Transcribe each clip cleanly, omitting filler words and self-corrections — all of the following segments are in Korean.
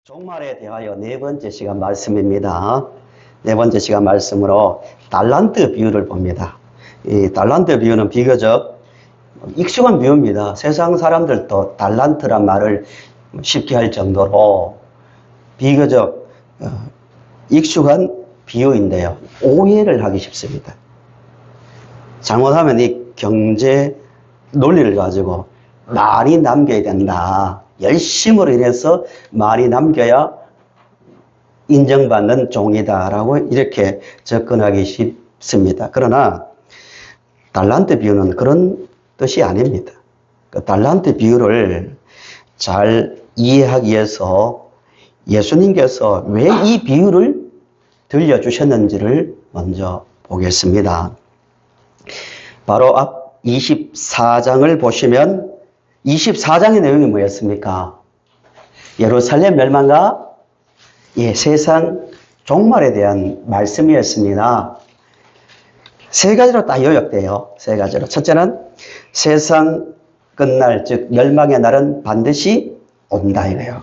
종말에 대하여 네 번째 시간 말씀입니다. 네 번째 시간 말씀으로 달란트 비유를 봅니다. 이 달란트 비유는 비교적 익숙한 비유입니다. 세상 사람들도 달란트란 말을 쉽게 할 정도로 비교적 익숙한 비유인데요. 오해를 하기 쉽습니다. 잘못하면 이 경제 논리를 가지고 많이 남겨야 된다. 열심으로 인해서 많이 남겨야 인정받는 종이다라고 이렇게 접근하기 쉽습니다. 그러나 달란트 비유는 그런 뜻이 아닙니다. 그 달란트 비유를 잘 이해하기 위해서 예수님께서 왜 이 비유를 들려주셨는지를 먼저 보겠습니다. 바로 앞 24장을 보시면 24장의 내용이 뭐였습니까? 예루살렘 멸망과 세상 종말에 대한 말씀이었습니다. 세 가지로 딱 요약돼요. 세 가지로. 첫째는 세상 끝날, 즉 멸망의 날은 반드시 온다 이거예요.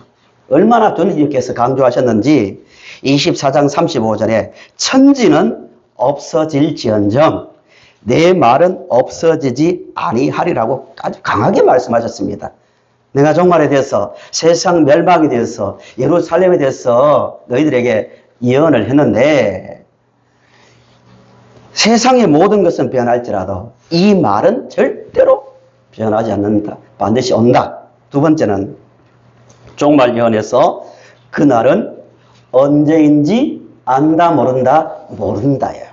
얼마나 주님께서 강조하셨는지 24장 35절에 천지는 없어질지언정 내 말은 없어지지 아니하리라고 아주 강하게 말씀하셨습니다. 내가 종말에 대해서 세상 멸망에 대해서 예루살렘에 대해서 너희들에게 예언을 했는데 세상의 모든 것은 변할지라도 이 말은 절대로 변하지 않는다. 반드시 온다. 두 번째는 종말 예언에서 그날은 언제인지 안다 모른다예요.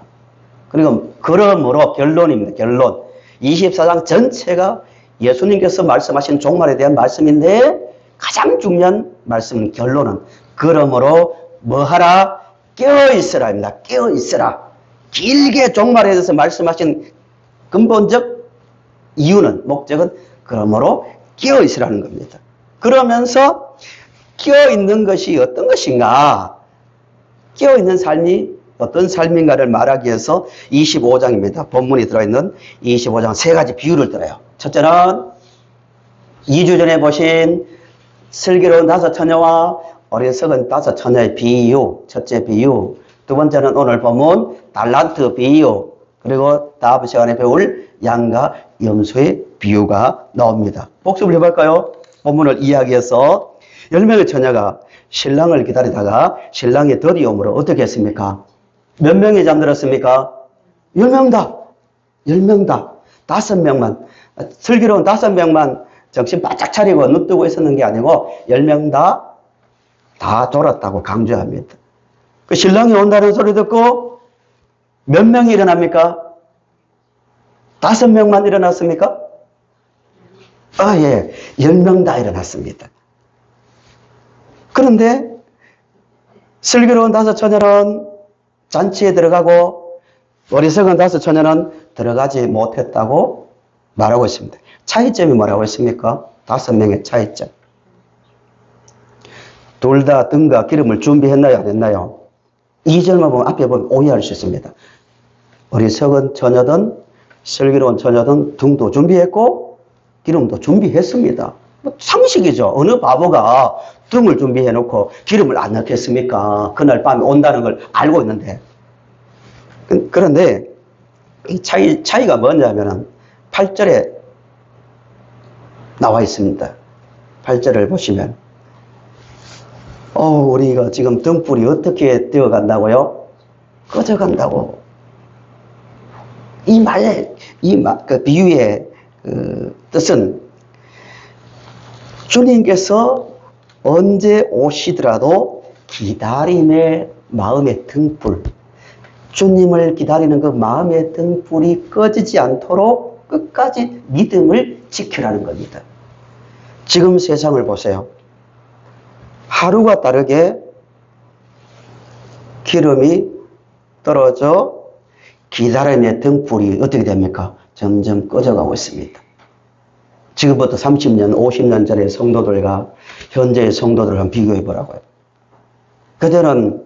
그리고 그러므로 결론입니다. 결론. 24장 전체가 예수님께서 말씀하신 종말에 대한 말씀인데 가장 중요한 말씀은 결론은 그러므로 뭐하라? 깨어있으라입니다. 깨어있으라. 길게 종말에 대해서 말씀하신 근본적 이유는 목적은 그러므로 깨어있으라는 겁니다. 그러면서 깨어있는 것이 어떤 것인가? 깨어있는 삶이 어떤 삶인가를 말하기 위해서 25장입니다. 본문이 들어있는 25장 세 가지 비유를 들어요. 첫째는 2주 전에 보신 슬기로운 5 처녀와 어리석은 5 처녀의 비유, 첫째 비유. 두 번째는 오늘 본문 달란트 비유. 그리고 다음 시간에 배울 양과 염소의 비유가 나옵니다. 복습을 해볼까요? 본문을 이야기해서 10명의 처녀가 신랑을 기다리다가 신랑이 더디 오므로 어떻게 했습니까? 몇 명이 잠들었습니까? 10명 다. 10명 다. 5명만. 슬기로운 5명만 정신 바짝 차리고 눈 뜨고 있었는 게 아니고 10명 다 졸았다고 강조합니다. 그 신랑이 온다는 소리 듣고 몇 명이 일어납니까? 5명만 일어났습니까? 예. 10명 다 일어났습니다. 그런데 슬기로운 5 처녀는 잔치에 들어가고 어리석은 5 처녀는 들어가지 못했다고 말하고 있습니다. 차이점이 뭐라고 했습니까? 5명의 차이점. 둘 다 등과 기름을 준비했나요? 안 했나요? 2절만 보면 앞에 보면 오해할 수 있습니다. 어리석은 처녀든 슬기로운 처녀든 등도 준비했고 기름도 준비했습니다. 상식이죠. 어느 바보가 등을 준비해 놓고 기름을 안 넣겠습니까? 그날 밤에 온다는 걸 알고 있는데. 그런데 이 차이가 뭐냐면은 8절에 나와 있습니다. 8절을 보시면 우리가 지금 등불이 어떻게 되어 간다고요? 꺼져 간다고. 그 비유의 뜻은 주님께서 언제 오시더라도 기다림의 마음의 등불, 주님을 기다리는 그 마음의 등불이 꺼지지 않도록 끝까지 믿음을 지키라는 겁니다. 지금 세상을 보세요. 하루가 다르게 기름이 떨어져 기다림의 등불이 어떻게 됩니까? 점점 꺼져가고 있습니다. 지금부터 30년, 50년 전의 성도들과 현재의 성도들을 한번 비교해 보라고요. 그들은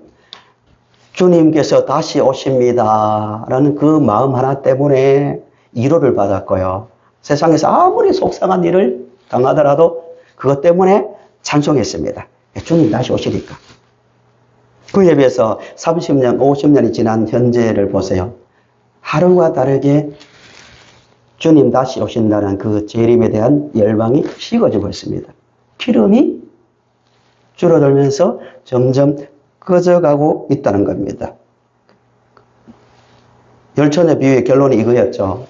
주님께서 다시 오십니다 라는 그 마음 하나 때문에 위로를 받았고요. 세상에서 아무리 속상한 일을 당하더라도 그것 때문에 찬송했습니다. 주님 다시 오시니까. 그에 비해서 30년, 50년이 지난 현재를 보세요. 하루가 다르게 주님 다시 오신다는 그 재림에 대한 열망이 식어지고 있습니다. 기름이 줄어들면서 점점 꺼져가고 있다는 겁니다. 열처녀 비유의 결론이 이거였죠.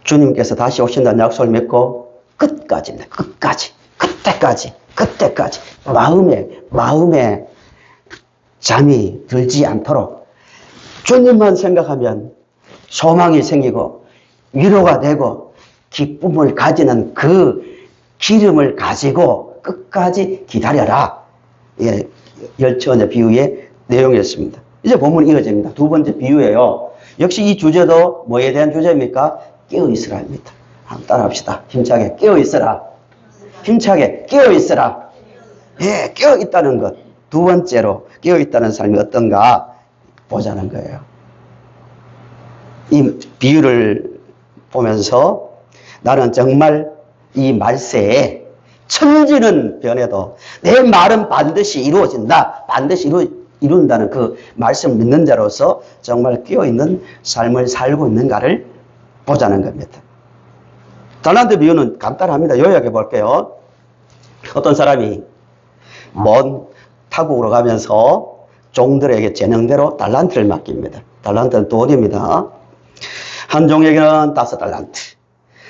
주님께서 다시 오신다는 약속을 믿고 끝까지입니다. 끝까지. 그때까지 마음에 잠이 들지 않도록 주님만 생각하면 소망이 생기고 위로가 되고 기쁨을 가지는 그 기름을 가지고 끝까지 기다려라. 예, 열처녀 비유의 내용이었습니다. 이제 본문이 이어집니다. 두 번째 비유예요. 역시 이 주제도 뭐에 대한 주제입니까? 깨어있으라입니다. 한번 따라합시다. 힘차게 깨어있으라. 힘차게 깨어있으라. 예, 깨어있다는 것. 두 번째로 깨어있다는 삶이 어떤가 보자는 거예요. 이 비유를 보면서 나는 정말 이 말세에 천지는 변해도 내 말은 반드시 이루어진다. 반드시 이룬다는 그 말씀을 믿는 자로서 정말 깨어있는 삶을 살고 있는가를 보자는 겁니다. 달란트 비유는 간단합니다. 요약해 볼게요. 어떤 사람이 먼 타국으로 가면서 종들에게 재능대로 달란트를 맡깁니다. 달란트는 돈입니다. 한 종에게는 5달란트,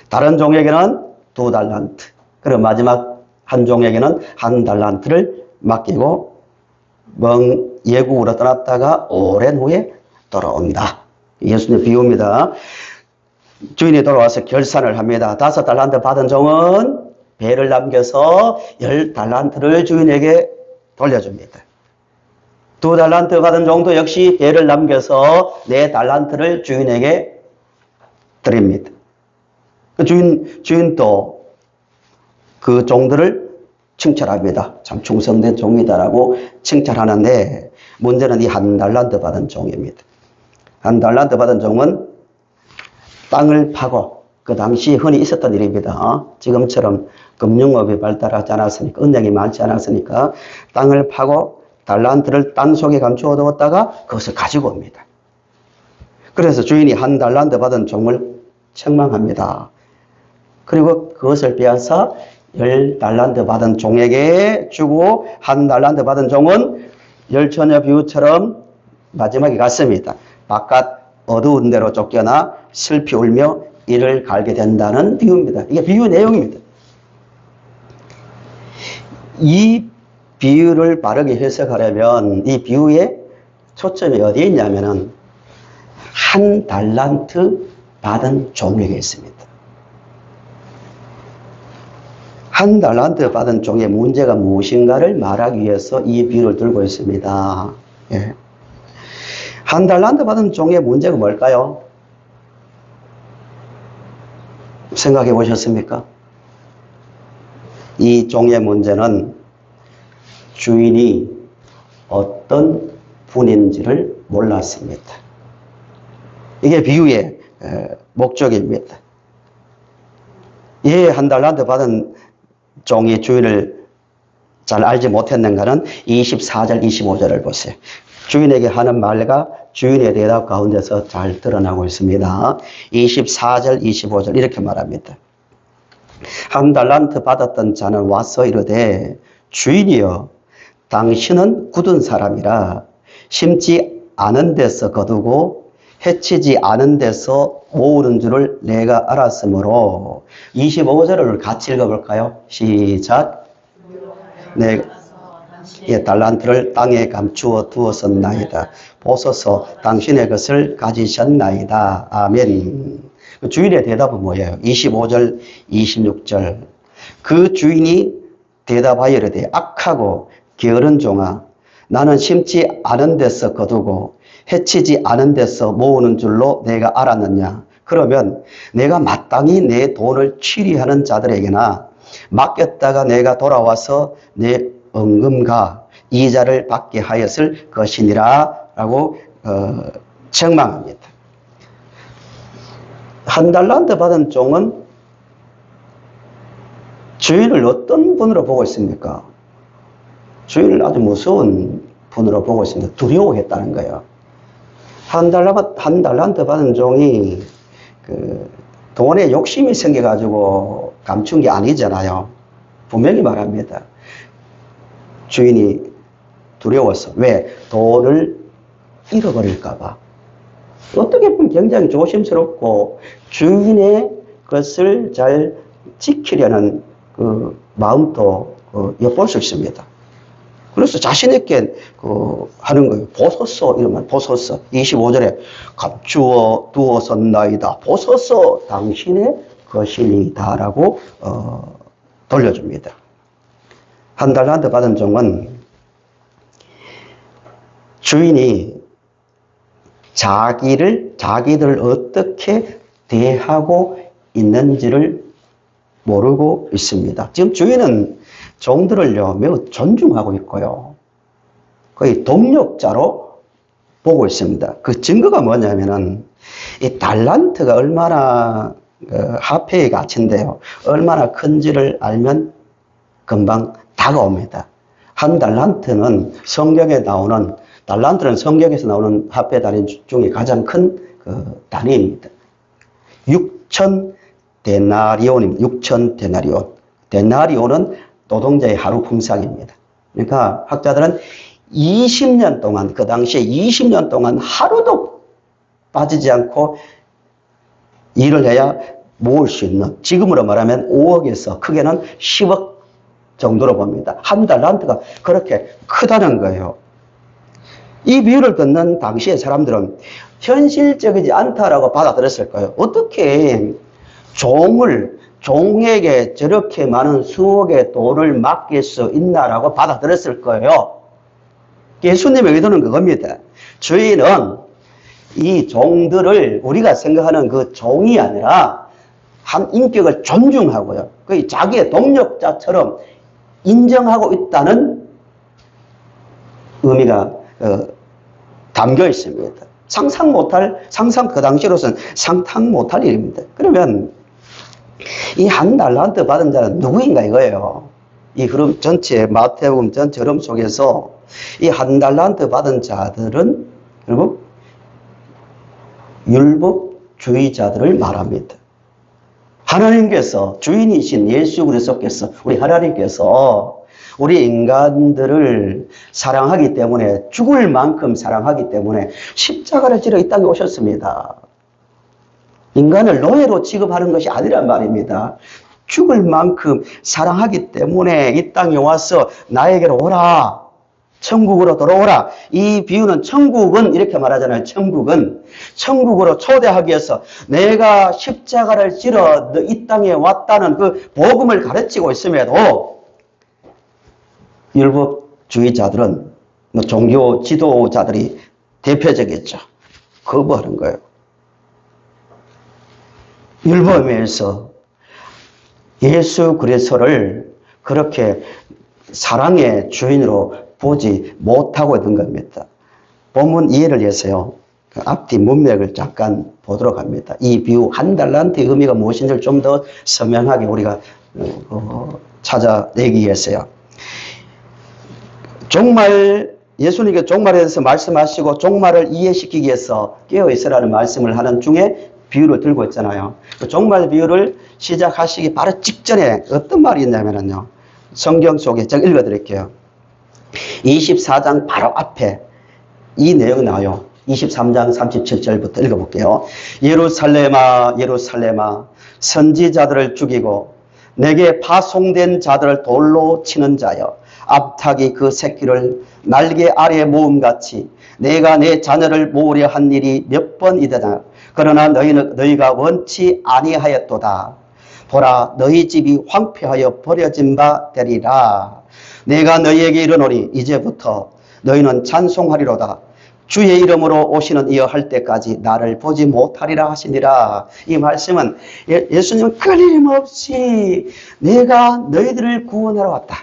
다른 종에게는 2달란트, 그리고 마지막 한 종에게는 1달란트를 맡기고 예국으로 떠났다가 오랜 후에 돌아온다. 예수님의 비유입니다. 주인이 돌아와서 결산을 합니다. 5달란트 받은 종은 배를 남겨서 10달란트를 주인에게 돌려줍니다. 2달란트 받은 종도 역시 배를 남겨서 4달란트를 주인에게 드립니다. 주인도 그 종들을 칭찬합니다. 참 충성된 종이다라고 칭찬하는데 문제는 이 1달란트 받은 종입니다. 1달란트 받은 종은 땅을 파고 그 당시 흔히 있었던 일입니다. 지금처럼 금융업이 발달하지 않았으니까 은행이 많지 않았으니까 땅을 파고 달란트를 땅 속에 감추어 두었다가 그것을 가지고 옵니다. 그래서 주인이 1달란트 받은 종을 책망합니다. 그리고 그것을 빼앗아 10달란트 받은 종에게 주고 1달란트 받은 종은 열처녀 비유처럼 마지막에 갔습니다. 바깥 어두운 데로 쫓겨나 슬피 울며 이를 갈게 된다는 비유입니다. 이게 비유 내용입니다. 이 비유를 바르게 해석하려면 이 비유의 초점이 어디에 있냐면은 1달란트 받은 종에게 있습니다. 1달란트 받은 종의 문제가 무엇인가를 말하기 위해서 이 비유를 들고 있습니다. 예. 1달란트 받은 종의 문제가 뭘까요? 생각해 보셨습니까? 이 종의 문제는 주인이 어떤 분인지를 몰랐습니다. 이게 비유의 목적입니다. 예, 1달란트 받은 종이 주인을 잘 알지 못했는가는 24절, 25절을 보세요. 주인에게 하는 말과 주인의 대답 가운데서 잘 드러나고 있습니다. 24절, 25절 이렇게 말합니다. 1달란트 받았던 자는 와서 이르되 주인이여 당신은 굳은 사람이라 심지 않은 데서 거두고 해치지 않은 데서 모으는 줄을 내가 알았으므로 25절을 같이 읽어볼까요? 시작. 내가 달란트를 땅에 감추어 두었었나이다. 보소서 당신의 것을 가지셨나이다. 아멘. 주인의 대답은 뭐예요? 25절, 26절. 그 주인이 대답하여 이르되 악하고 게으른 종아 나는 심지 않은 데서 거두고 해치지 않은 데서 모으는 줄로 내가 알았느냐. 그러면 내가 마땅히 내 돈을 취리하는 자들에게나 맡겼다가 내가 돌아와서 내 은금과 이자를 받게 하였을 것이니라 라고 책망합니다. 1달란트 받은 종은 주인을 어떤 분으로 보고 있습니까? 주인을 아주 무서운 분으로 보고 있습니다. 두려워했다는 거예요. 한 달란트 받은 종이 돈에 욕심이 생겨가지고 감춘 게 아니잖아요. 분명히 말합니다. 주인이 두려워서. 왜? 돈을 잃어버릴까봐. 어떻게 보면 굉장히 조심스럽고 주인의 것을 잘 지키려는 그 마음도 엿볼 수 있습니다. 그래서 자신있게 하는 거예요. 보소서, 이러면 보소서. 25절에 감추어 두었었나이다. 보소서 당신의 것이니다. 라고 돌려줍니다. 한 달란트 받은 종은 주인이 자기들을 어떻게 대하고 있는지를 모르고 있습니다. 지금 주인은 종들을요, 매우 존중하고 있고요. 거의 동력자로 보고 있습니다. 그 증거가 뭐냐면은, 이 달란트가 얼마나 화폐의 가치인데요. 얼마나 큰지를 알면 금방 다가옵니다. 한 달란트는 달란트는 성경에서 나오는 화폐 단위 중에 가장 큰 단위입니다. 6천 데나리온입니다. 6천 데나리온. 데나리온은 노동자의 하루 품삯입니다. 그러니까 학자들은 20년 동안, 그 당시에 20년 동안 하루도 빠지지 않고 일을 해야 모을 수 있는, 지금으로 말하면 5억에서 크게는 10억 정도로 봅니다. 한 달란트가 그렇게 크다는 거예요. 이 비유를 듣는 당시의 사람들은 현실적이지 않다라고 받아들였을 거예요. 어떻게 종에게 저렇게 많은 수억의 돈을 맡길 수 있나라고 받아들였을 거예요. 예수님의 의도는 그겁니다. 주인은 이 종들을 우리가 생각하는 그 종이 아니라 한 인격을 존중하고요. 거의 자기의 동력자처럼 인정하고 있다는 의미가 담겨 있습니다. 그 당시로서는 상상 못할 일입니다. 그러면 이 한 달란트 받은 자는 누구인가 이거예요. 이 흐름 전체, 마태복음 전체 흐름 속에서 이 한 달란트 받은 자들은 결국 율법주의자들을 말합니다. 하나님께서, 주인이신 예수 그리스도께서, 우리 하나님께서 우리 인간들을 사랑하기 때문에, 죽을 만큼 사랑하기 때문에 십자가를 지러 이 땅에 오셨습니다. 인간을 노예로 취급하는 것이 아니란 말입니다. 죽을 만큼 사랑하기 때문에 이 땅에 와서 나에게로 오라. 천국으로 돌아오라. 이 비유는 천국은 이렇게 말하잖아요. 천국으로 초대하기 위해서 내가 십자가를 지러 이 땅에 왔다는 그 복음을 가르치고 있음에도 율법주의자들은 종교 지도자들이 대표적이죠. 거부하는 거예요. 율법에서 예수 그리스도를 그렇게 사랑의 주인으로 보지 못하고 있는 겁니다. 본문 이해를 위해서요, 앞뒤 문맥을 잠깐 보도록 합니다. 이 비유 한 달란트의 의미가 무엇인지를 좀 더 선명하게 우리가 찾아내기 위해서요. 예수님께서 종말에 대해서 말씀하시고 종말을 이해시키기 위해서 깨어있으라는 말씀을 하는 중에 비유를 들고 있잖아요. 그 종말 비유를 시작하시기 바로 직전에 어떤 말이 있냐면요, 성경 속에 제가 읽어드릴게요. 24장 바로 앞에 이 내용이 나와요. 23장 37절부터 읽어볼게요. 예루살렘아 예루살렘아 선지자들을 죽이고 내게 파송된 자들을 돌로 치는 자여, 암탉이 그 새끼를 날개 아래에 모음같이 내가 내 자녀를 모으려 한 일이 몇 번이되나. 그러나 너희가 원치 아니하였도다. 보라, 너희 집이 황폐하여 버려진 바 되리라. 내가 너희에게 이르노니 이제부터 너희는 찬송하리로다. 주의 이름으로 오시는 이여 할 때까지 나를 보지 못하리라 하시니라. 이 말씀은 예수님은 끊임없이 내가 너희들을 구원하러 왔다.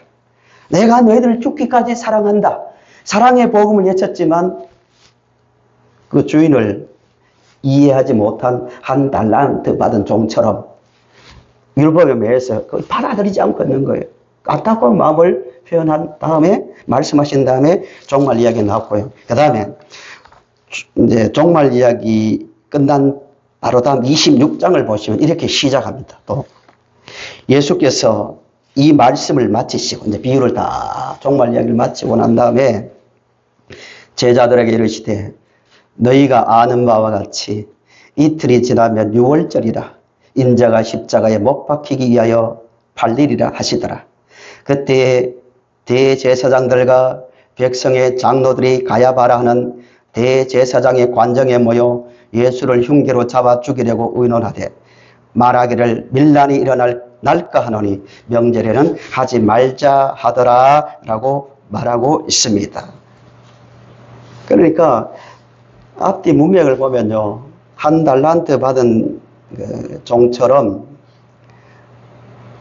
내가 너희들을 죽기까지 사랑한다. 사랑의 복음을 외쳤지만 그 주인을 이해하지 못한 한 달란트 받은 종처럼 율법에 매여서 받아들이지 않고 있는 거예요. 안타까운 마음을 표현한 다음에 말씀하신 다음에 종말 이야기 나왔고요. 그 다음에 이제 종말 이야기 끝난 바로 다음 26장을 보시면 이렇게 시작합니다. 또 예수께서 이 말씀을 마치시고 이제 비유를 다 종말 이야기를 마치고 난 다음에 제자들에게 이르시되 너희가 아는 바와 같이 이틀이 지나면 유월절이라 인자가 십자가에 못 박히기 위하여 팔리리라 하시더라. 그때 대제사장들과 백성의 장로들이 가야바라 하는 대제사장의 관정에 모여 예수를 흉계로 잡아 죽이려고 의논하되 말하기를 밀란이 일어날까 하노니 명절에는 하지 말자 하더라 라고 말하고 있습니다. 그러니까 앞뒤 문맥을 보면요, 한 달란트 받은 종처럼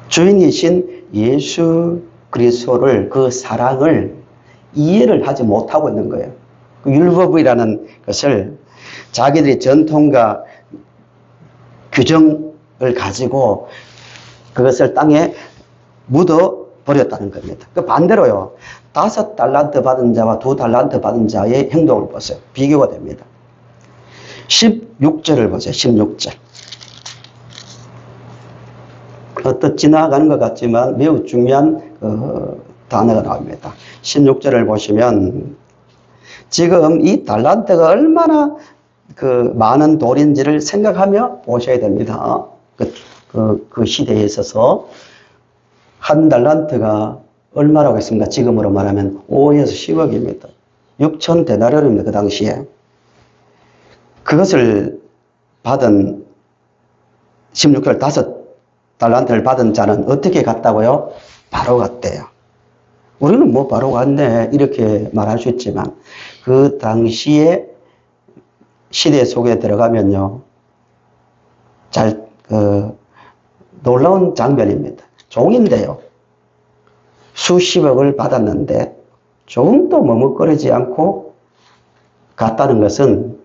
주인이신 예수 그리스도를, 그 사랑을 이해를 하지 못하고 있는 거예요. 그 율법이라는 것을 자기들의 전통과 규정을 가지고 그것을 땅에 묻어 버렸다는 겁니다. 그 반대로요, 5달란트 받은 자와 2달란트 받은 자의 행동을 보세요. 비교가 됩니다. 16절을 보세요. 16절. 지나가는 것 같지만 매우 중요한 단어가 나옵니다. 16절을 보시면 지금 이 달란트가 얼마나 많은 돌인지를 생각하며 보셔야 됩니다. 그 시대에 있어서 한 달란트가 얼마라고 했습니까? 지금으로 말하면 5에서 10억입니다. 6천 데나리온입니다. 그 당시에. 그것을 받은 16개월 5달란트를 받은 자는 어떻게 갔다고요? 바로 갔대요. 우리는 뭐 바로 갔네 이렇게 말할 수 있지만 그 당시에 시대 속에 들어가면요, 놀라운 장면입니다. 종인데요, 수십억을 받았는데 조금도 머뭇거리지 않고 갔다는 것은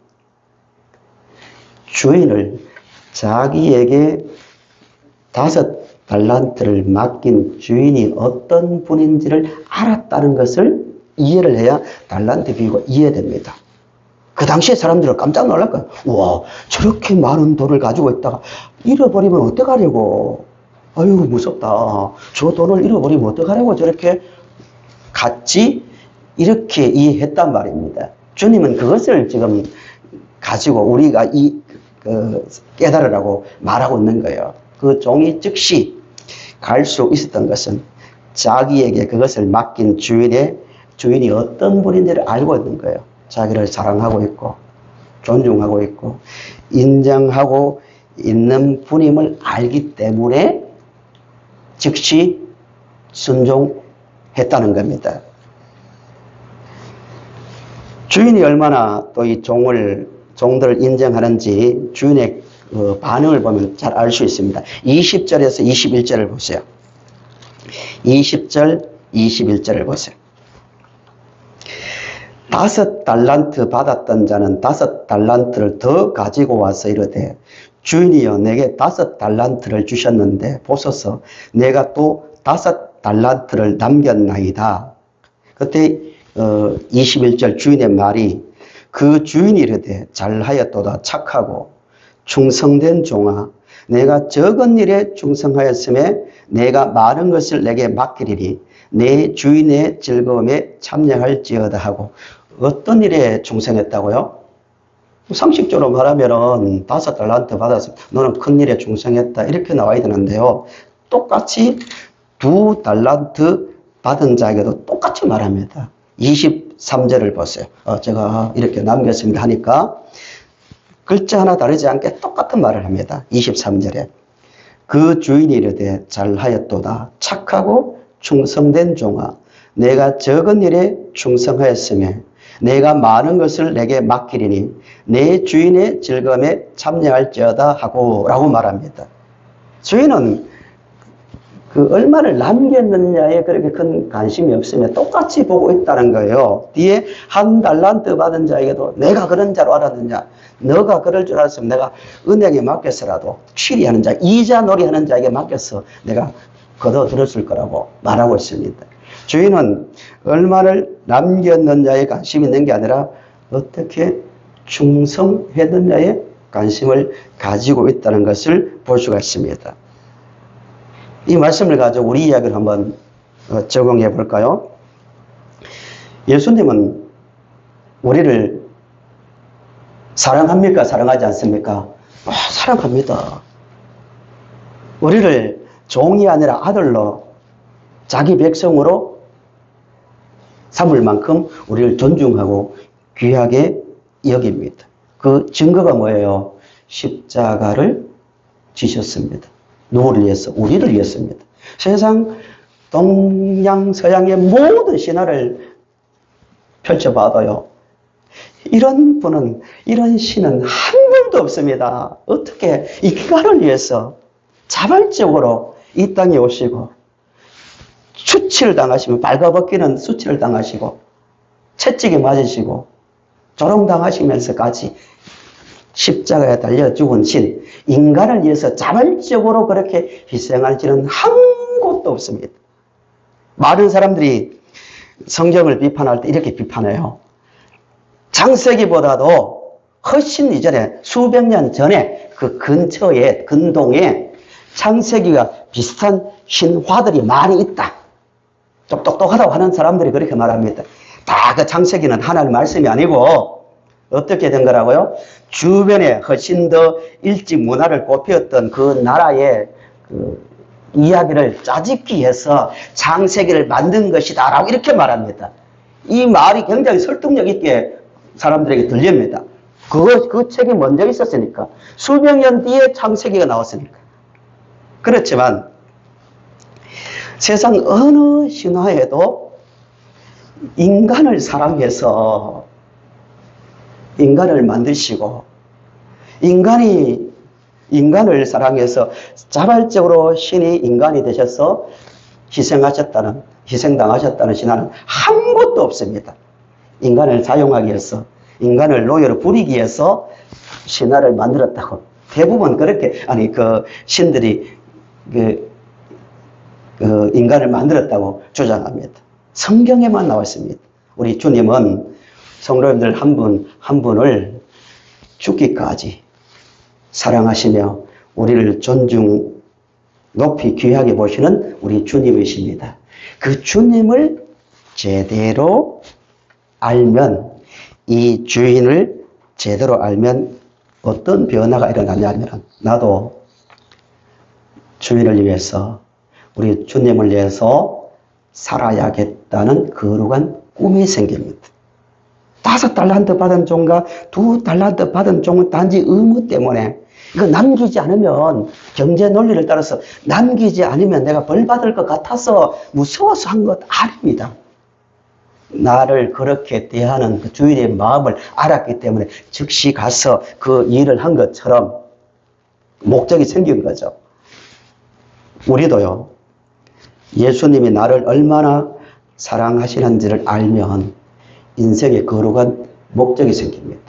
주인을 자기에게 5달란트를 맡긴 주인이 어떤 분인지를 알았다는 것을 이해를 해야 달란트 비유가 이해됩니다. 그 당시에 사람들은 깜짝 놀랄 거예요. 우와, 저렇게 많은 돈을 가지고 있다가 잃어버리면 어떡하려고. 아유, 무섭다. 저 돈을 잃어버리면 어떡하려고 저렇게 갔지? 이렇게 이해했단 말입니다. 주님은 그것을 지금 가지고 우리가 깨달으라고 말하고 있는 거예요. 그 종이 즉시 갈 수 있었던 것은 자기에게 그것을 맡긴 주인이 어떤 분인지를 알고 있는 거예요. 자기를 사랑하고 있고 존중하고 있고 인정하고 있는 분임을 알기 때문에 즉시 순종했다는 겁니다. 주인이 얼마나 또 이 종들을 인정하는지 주인의 반응을 보면 잘 알 수 있습니다. 20절에서 21절을 보세요. 20절, 21절을 보세요. 5달란트 받았던 자는 5달란트를 더 가지고 와서 이르되 주인이여 내게 5달란트를 주셨는데 보소서 내가 또 5달란트를 남겼나이다. 그때 21절 주인의 말이 그 주인이 이르되 잘하였도다 착하고 충성된 종아 내가 적은 일에 충성하였음에 내가 많은 것을 내게 맡기리니 내 주인의 즐거움에 참여할지어다 하고 어떤 일에 충성했다고요? 상식적으로 말하면 5달란트 받아서 너는 큰 일에 충성했다 이렇게 나와야 되는데요. 똑같이 2달란트 받은 자에게도 똑같이 말합니다. 23절을 보세요. 제가 이렇게 남겼습니다 하니까 글자 하나 다르지 않게 똑같은 말을 합니다. 23절에 그 주인이 이르되 잘하였도다 착하고 충성된 종아 내가 적은 일에 충성하였으며 내가 많은 것을 내게 맡기리니 내 주인의 즐거움에 참여할지어다 하고 라고 말합니다. 주인은 그 얼마를 남겼느냐에 그렇게 큰 관심이 없으면 똑같이 보고 있다는 거예요. 뒤에 1달란트 받은 자에게도 내가 그런 자로 알았느냐, 너가 그럴 줄 알았으면 내가 은행에 맡겨서라도 취리하는 자, 이자 놀이하는 자에게 맡겨서 내가 거둬들었을 거라고 말하고 있습니다. 주인은 얼마를 남겼느냐에 관심이 있는 게 아니라 어떻게 충성했느냐에 관심을 가지고 있다는 것을 볼 수가 있습니다. 이 말씀을 가지고 우리 이야기를 한번 적용해 볼까요? 예수님은 우리를 사랑합니까? 사랑하지 않습니까? 사랑합니다. 우리를 종이 아니라 아들로 자기 백성으로 삼을 만큼 우리를 존중하고 귀하게 여깁니다. 그 증거가 뭐예요? 십자가를 지셨습니다. 누구를 위해서? 우리를 위해서입니다. 세상 동양 서양의 모든 신화를 펼쳐봐도요, 이런 분은, 이런 신은 한 분도 없습니다. 어떻게 인간을 위해서 자발적으로 이 땅에 오시고 수치를 당하시면 발가벗기는 수치를 당하시고 채찍에 맞으시고 조롱당하시면서까지 십자가에 달려 죽은 신, 인간을 위해서 자발적으로 그렇게 희생하시는 한 곳도 없습니다. 많은 사람들이 성경을 비판할 때 이렇게 비판해요. 창세기보다도 훨씬 이전에 수백 년 전에 그 근처에 근동에 창세기가 비슷한 신화들이 많이 있다. 좀 똑똑하다고 하는 사람들이 그렇게 말합니다. 다 그 창세기는 하나님 말씀이 아니고 어떻게 된 거라고요? 주변에 훨씬 더 일찍 문화를 꽃피웠던 그 나라의 그 이야기를 짜집기 위해서 창세기를 만든 것이다 라고 이렇게 말합니다. 이 말이 굉장히 설득력 있게 사람들에게 들립니다. 그 책이 먼저 있었으니까. 수백 년 뒤에 창세기가 나왔으니까. 그렇지만 세상 어느 신화에도 인간을 사랑해서 인간을 만드시고 인간을 사랑해서 자발적으로 신이 인간이 되셔서 희생당하셨다는 신화는 한 곳도 없습니다. 인간을 사용하기 위해서, 인간을 노예로 부리기 위해서 신화를 만들었다고. 대부분 그렇게, 신들이 인간을 만들었다고 주장합니다. 성경에만 나와 있습니다. 우리 주님은 성도님들 한 분 한 분을 죽기까지 사랑하시며 우리를 존중, 높이 귀하게 보시는 우리 주님이십니다. 그 주님을 제대로 알면, 이 주인을 제대로 알면 어떤 변화가 일어나냐면, 나도 주인을 위해서, 우리 주님을 위해서 살아야겠다는 거룩한 꿈이 생깁니다. 5달란트 받은 종과 2달란트 받은 종은 단지 의무 때문에, 이거 남기지 않으면, 경제 논리를 따라서 남기지 않으면 내가 벌 받을 것 같아서 무서워서 한 것 아닙니다. 나를 그렇게 대하는 그 주인의 마음을 알았기 때문에 즉시 가서 그 일을 한 것처럼 목적이 생긴 거죠. 우리도요, 예수님이 나를 얼마나 사랑하시는지를 알면 인생에 거룩한 목적이 생깁니다.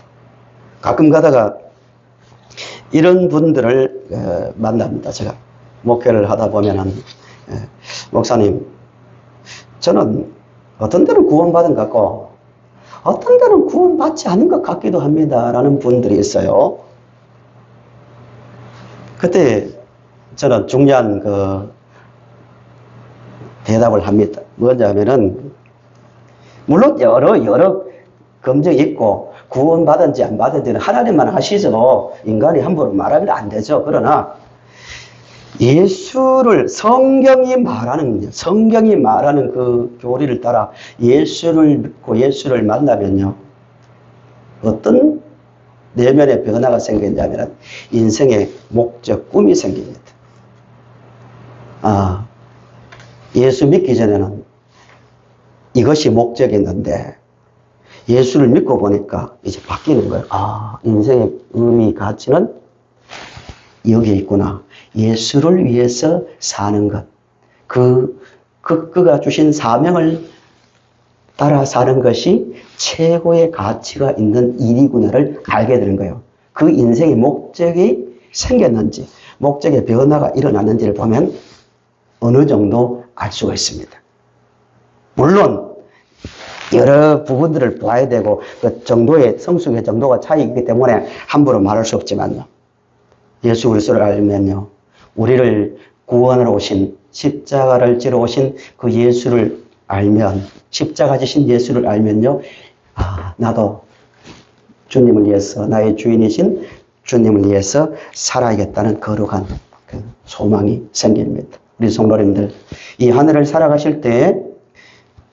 가끔 가다가 이런 분들을 만납니다. 제가 목회를 하다 보면은, 목사님, 저는 어떤 때는 구원받은 것 같고 어떤 때는 구원받지 않은 것 같기도 합니다 라는 분들이 있어요. 그때 저는 중요한 대답을 합니다. 뭐냐면은, 물론 여러 검증이 있고 구원받은지 안 받은지는 하나님만 하시죠. 인간이 함부로 말하면 안 되죠. 그러나 예수를, 성경이 말하는 그 교리를 따라 예수를 믿고 예수를 만나면요, 어떤 내면의 변화가 생기냐면 인생의 목적, 꿈이 생깁니다. 예수 믿기 전에는 이것이 목적이었는데 예수를 믿고 보니까 이제 바뀌는 거예요. 인생의 의미, 가치는 여기에 있구나. 예수를 위해서 사는 것. 그가 주신 사명을 따라 사는 것이 최고의 가치가 있는 일이구나를 알게 되는 거예요. 그 인생의 목적이 생겼는지, 목적의 변화가 일어났는지를 보면 어느 정도 알 수가 있습니다. 물론 여러 부분들을 봐야 되고 그 정도의 성숙의 정도가 차이이기 때문에 함부로 말할 수 없지만요. 예수 그리스도를 알면요. 우리를 구원하러 오신 십자가를 지러 오신 그 예수를 알면 십자가 지신 예수를 알면요. 아, 나도 주님을 위해서 나의 주인이신 주님을 위해서 살아야겠다는 거룩한 그 소망이 생깁니다. 우리 성도님들 이 하늘을 살아가실 때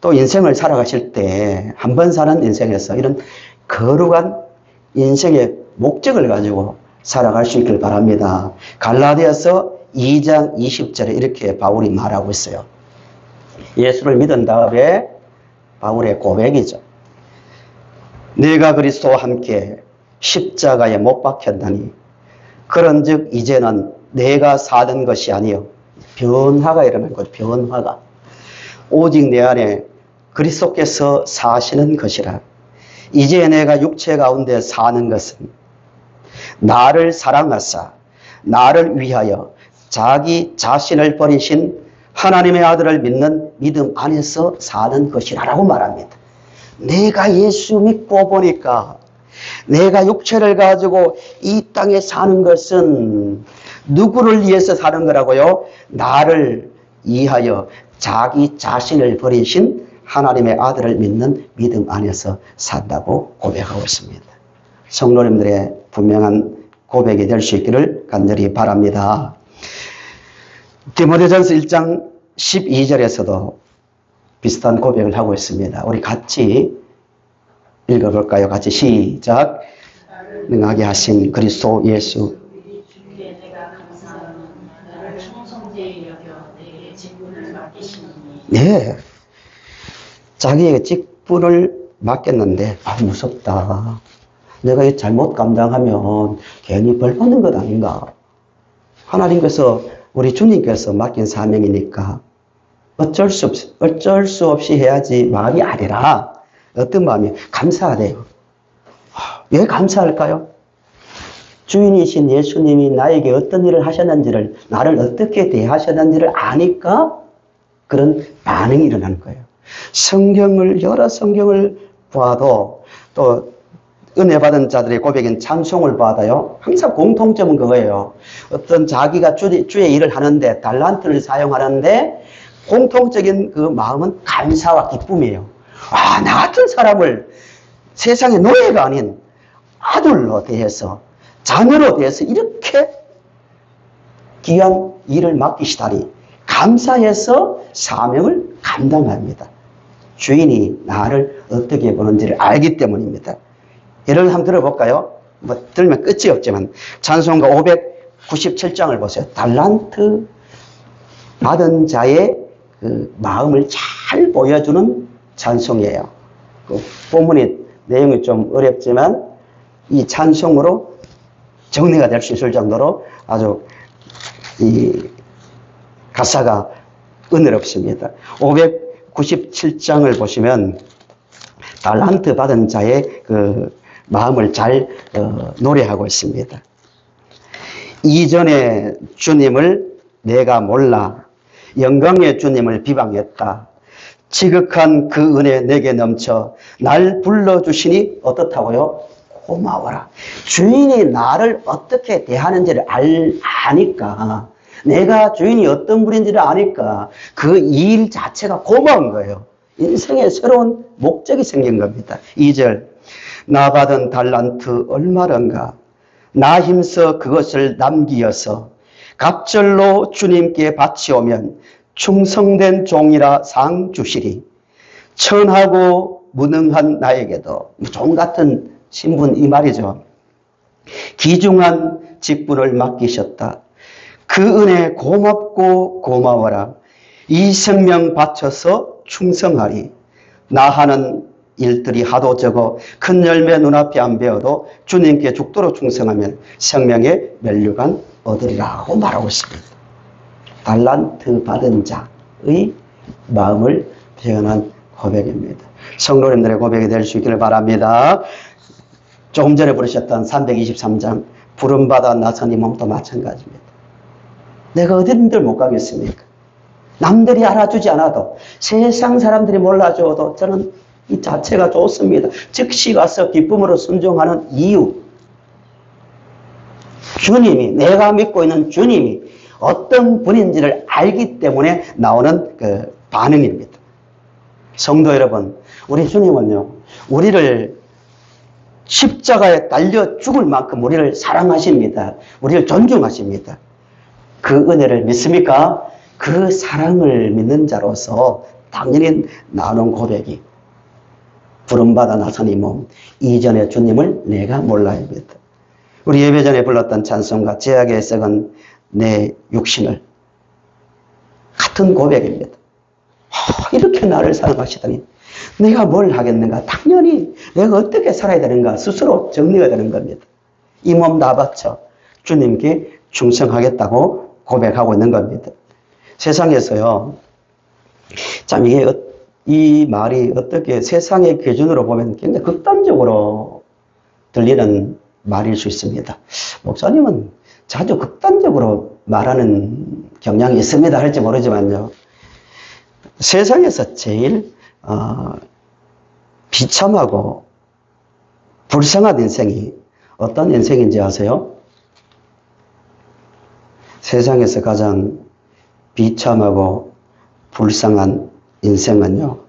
또 인생을 살아가실 때 한 번 사는 인생에서 이런 거룩한 인생의 목적을 가지고 살아갈 수 있길 바랍니다. 갈라디아서 2장 20절에 이렇게 바울이 말하고 있어요. 예수를 믿은 다음에 바울의 고백이죠. 내가 그리스도와 함께 십자가에 못 박혔나니 그런즉 이제는 내가 사는 것이 아니요 변화가 일어난 거죠. 변화가 오직 내 안에 그리스도께서 사시는 것이라. 이제 내가 육체 가운데 사는 것은 나를 사랑하사 나를 위하여 자기 자신을 버리신 하나님의 아들을 믿는 믿음 안에서 사는 것이라고 말합니다. 내가 예수 믿고 보니까 내가 육체를 가지고 이 땅에 사는 것은 누구를 위해서 사는 거라고요? 나를 위하여 자기 자신을 버리신 하나님의 아들을 믿는 믿음 안에서 산다고 고백하고 있습니다. 성도님들의 분명한 고백이 될 수 있기를 간절히 바랍니다. 디모데전서 1장 12절에서도 비슷한 고백을 하고 있습니다. 우리 같이 읽어볼까요? 같이 시작. 능하게 하신 그리스도 예수. 주께 내가 감사하는 나를 충성되이 여겨 내게 직분을 맡기시니. 네. 자기에게 직분을 맡겼는데 무섭다. 내가 이 잘못 감당하면 괜히 벌 받는 것 아닌가. 하나님께서 우리 주님께서 맡긴 사명이니까 어쩔 수 없이 해야지 마음이 아니라 어떤 마음이 감사하대요. 왜 감사할까요? 주인이신 예수님이 나에게 어떤 일을 하셨는지를 나를 어떻게 대하셨는지를 아니까 그런 반응이 일어나는 거예요. 여러 성경을 봐도 또 은혜 받은 자들의 고백인 찬송을 받아요. 항상 공통점은 그거예요. 어떤 자기가 주의 일을 하는데 달란트를 사용하는데 공통적인 그 마음은 감사와 기쁨이에요. 나 같은 사람을 세상의 노예가 아닌 아들로 대해서 자녀로 대해서 이렇게 귀한 일을 맡기시다니 감사해서 사명을 감당합니다. 주인이 나를 어떻게 보는지를 알기 때문입니다. 예를 한번 들어볼까요? 들으면 끝이 없지만 찬송가 597장을 보세요. 달란트 받은 자의 그 마음을 잘 보여주는 찬송이에요. 그 본문이 내용이 좀 어렵지만 이 찬송으로 정리가 될 수 있을 정도로 아주 이 가사가 은혜롭습니다. 597장을 보시면 달란트 받은 자의 그 마음을 잘 노래하고 있습니다. 이전에 주님을 내가 몰라 영광의 주님을 비방했다. 지극한 그 은혜 내게 넘쳐 날 불러주시니 어떻다고요? 고마워라. 주인이 나를 어떻게 대하는지를 아니까 내가 주인이 어떤 분인지를 아니까 그 일 자체가 고마운 거예요. 인생에 새로운 목적이 생긴 겁니다. 2절 나 받은 달란트 얼마런가 나 힘써 그것을 남기어서 갑절로 주님께 바치오면 충성된 종이라 상 주시리. 천하고 무능한 나에게도 종 같은 신분 이 말이죠. 귀중한 직분을 맡기셨다. 그 은혜 고맙고 고마워라. 이 생명 바쳐서 충성하리. 나 하는 일들이 하도 적어 큰 열매 눈앞에 안 베어도 주님께 죽도록 충성하면 생명의 면류관 얻으리라고 말하고 있습니다. 달란트 받은 자의 마음을 표현한 고백입니다. 성도님들의 고백이 될 수 있기를 바랍니다. 조금 전에 부르셨던 323장 부름받아 나선 이 몸도 마찬가지입니다. 내가 어디든들 못 가겠습니까? 남들이 알아주지 않아도 세상 사람들이 몰라줘도 저는 이 자체가 좋습니다. 즉시 가서 기쁨으로 순종하는 이유. 주님이, 내가 믿고 있는 주님이 어떤 분인지를 알기 때문에 나오는 그 반응입니다. 성도 여러분, 우리 주님은요, 우리를 십자가에 달려 죽을 만큼 우리를 사랑하십니다. 우리를 존중하십니다. 그 은혜를 믿습니까? 그 사랑을 믿는 자로서 당연히 나오는 고백이 부름받아 나선 이 몸, 이전의 주님을 내가 몰라입니다. 우리 예배 전에 불렀던 찬송가 제약에 썩은 내 육신을 같은 고백입니다. 이렇게 나를 사랑하시다니 내가 뭘 하겠는가? 당연히 내가 어떻게 살아야 되는가? 스스로 정리가 되는 겁니다. 이 몸 다 바쳐 주님께 충성하겠다고 고백하고 있는 겁니다. 세상에서요, 참 이 말이 어떻게 세상의 기준으로 보면 굉장히 극단적으로 들리는 말일 수 있습니다. 목사님은 자주 극단적으로 말하는 경향이 있습니다 할지 모르지만요. 세상에서 제일 비참하고 불쌍한 인생이 어떤 인생인지 아세요? 세상에서 가장 비참하고 불쌍한 인생은요,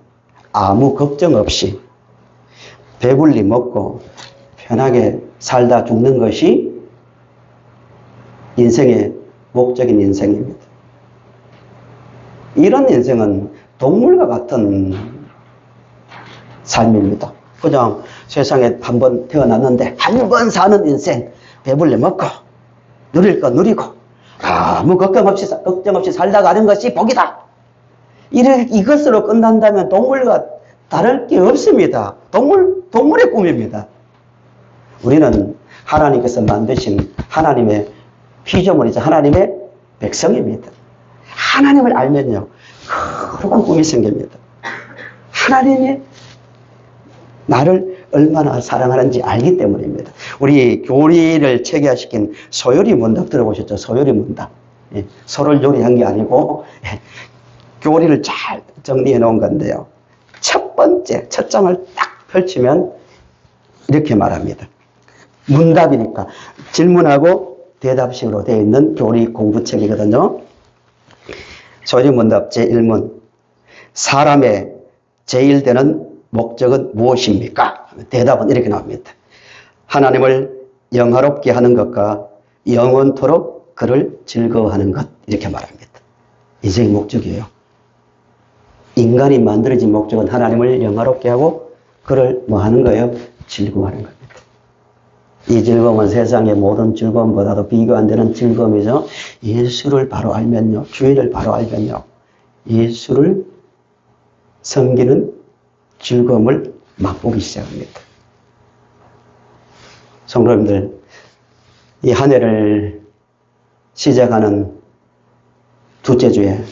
아무 걱정 없이 배불리 먹고 편하게 살다 죽는 것이 인생의 목적인 인생입니다. 이런 인생은 동물과 같은 삶입니다. 그냥 세상에 한 번 태어났는데 한 번 사는 인생, 배불리 먹고 누릴 거 누리고 아무 걱정 없이 살다 가는 것이 복이다. 이것으로 끝난다면 동물과 다를 게 없습니다. 동물의 꿈입니다. 우리는 하나님께서 만드신 하나님의 피조물이자 하나님의 백성입니다. 하나님을 알면요, 그런 꿈이 생깁니다. 하나님이 나를 얼마나 사랑하는지 알기 때문입니다. 우리 교리를 체계화시킨 소요리 문답 들어보셨죠? 소요리 문답. 소를 요리한 게 아니고 교리를 잘 정리해 놓은 건데요. 첫 번째, 첫 장을 딱 펼치면 이렇게 말합니다. 문답이니까 질문하고 대답식으로 되어 있는 교리 공부책이거든요. 소요리 문답 제1문. 사람의 제일 되는 목적은 무엇입니까? 대답은 이렇게 나옵니다. 하나님을 영화롭게 하는 것과 영원토록 그를 즐거워하는 것. 이렇게 말합니다. 인생의 목적이에요. 인간이 만들어진 목적은 하나님을 영화롭게 하고 그를 뭐 하는 거예요? 즐거워하는 겁니다. 이 즐거움은 세상의 모든 즐거움보다도 비교 안 되는 즐거움이죠. 예수를 바로 알면요, 주의를 바로 알면요, 예수를 섬기는 즐거움을 맛보기 시작합니다. 성도님들, 이 한 해를 시작하는 둘째 주에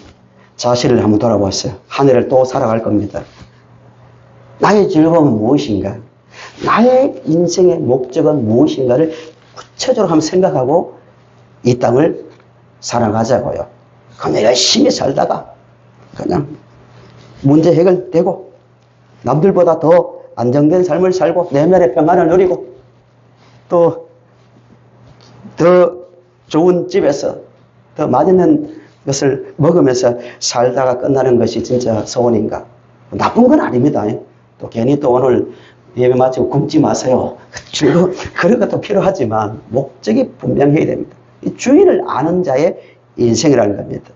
자신을 한번 돌아보았어요. 한 해를 또 살아갈 겁니다. 나의 즐거움은 무엇인가? 나의 인생의 목적은 무엇인가를 구체적으로 한번 생각하고 이 땅을 살아가자고요. 그냥 열심히 살다가 그냥 문제 해결되고 남들보다 더 안정된 삶을 살고 내면의 평안을 누리고 또 더 좋은 집에서 더 맛있는 것을 먹으면서 살다가 끝나는 것이 진짜 소원인가? 나쁜 건 아닙니다. 또 괜히 또 오늘 예배 마치고 굶지 마세요. 그런 것도 필요하지만 목적이 분명해야 됩니다. 이 주의를 아는 자의 인생이라는 겁니다.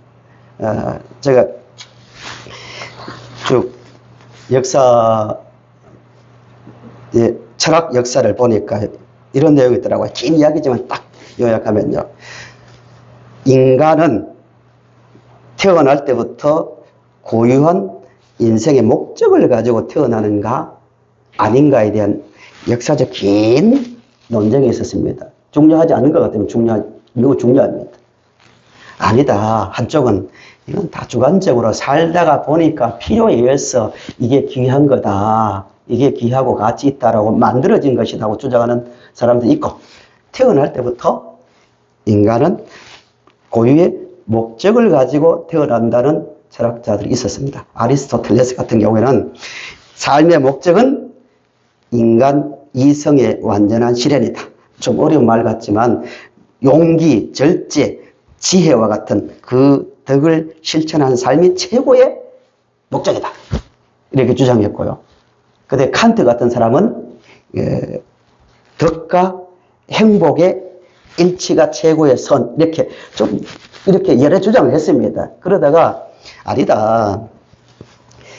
제가 쭉 철학 역사를 보니까 이런 내용이 있더라고요. 긴 이야기지만 딱 요약하면요. 인간은 태어날 때부터 고유한 인생의 목적을 가지고 태어나는가 아닌가에 대한 역사적 긴 논쟁이 있었습니다. 중요하지 않은 것 같으면 매우 중요합니다. 아니다. 한쪽은 이건 다 주관적으로 살다가 보니까 필요에 의해서 이게 귀한 거다. 이게 귀하고 가치 있다라고 만들어진 것이라고 주장하는 사람도 있고, 태어날 때부터 인간은 고유의 목적을 가지고 태어난다는 철학자들이 있었습니다. 아리스토텔레스 같은 경우에는 삶의 목적은 인간 이성의 완전한 실현이다. 좀 어려운 말 같지만 용기, 절제, 지혜와 같은 그 덕을 실천하는 삶이 최고의 목적이다. 이렇게 주장했고요. 근데 칸트 같은 사람은 덕과 행복의 일치가 최고의 선, 이렇게 좀 이렇게 여러 주장을 했습니다. 그러다가 아니다.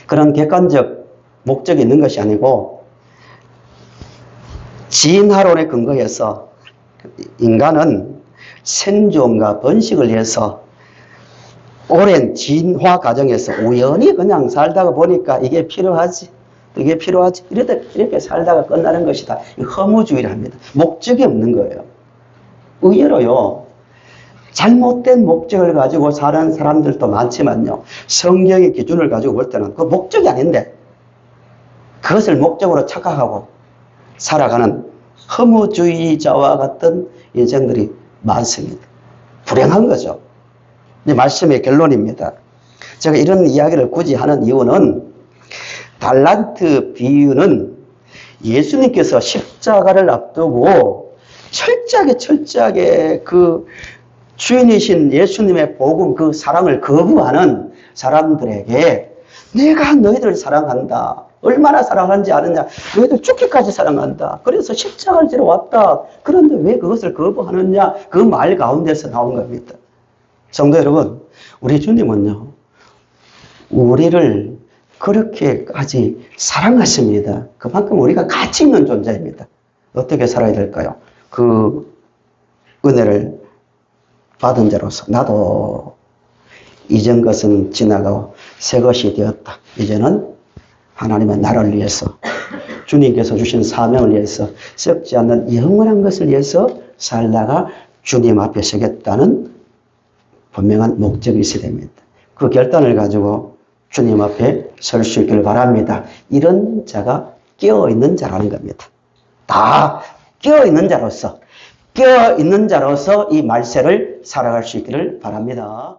그런 객관적 목적이 있는 것이 아니고 진화론에 근거해서 인간은 생존과 번식을 위해서 오랜 진화 과정에서 우연히 그냥 살다가 보니까 이게 필요하지, 이게 필요하지, 이렇게 살다가 끝나는 것이다. 허무주의를 합니다. 목적이 없는 거예요. 의외로요, 잘못된 목적을 가지고 사는 사람들도 많지만요, 성경의 기준을 가지고 볼 때는 그 목적이 아닌데 그것을 목적으로 착각하고 살아가는 허무주의자와 같은 인생들이 많습니다. 불행한 거죠. 이제 말씀의 결론입니다. 제가 이런 이야기를 굳이 하는 이유는 달란트 비유는 예수님께서 십자가를 앞두고 철저하게 그 주인이신 예수님의 복음, 그 사랑을 거부하는 사람들에게 내가 너희들을 사랑한다. 얼마나 사랑하는지 아느냐. 너희들 죽기까지 사랑한다. 그래서 십자가를 지러 왔다. 그런데 왜 그것을 거부하느냐. 그 말 가운데서 나온 겁니다. 성도 여러분, 우리 주님은요, 우리를 그렇게까지 사랑하십니다. 그만큼 우리가 가치 있는 존재입니다. 어떻게 살아야 될까요? 그 은혜를 받은 자로서 나도 이전 것은 지나가고 새 것이 되었다. 이제는 하나님의 나라를 위해서 주님께서 주신 사명을 위해서 썩지 않는 영원한 것을 위해서 살다가 주님 앞에 서겠다는 분명한 목적이 있어야 됩니다. 그 결단을 가지고 주님 앞에 설 수 있기를 바랍니다. 이런 자가 깨어있는 자라는 겁니다. 다 깨어있는 자로서 이 말세를 살아갈 수 있기를 바랍니다.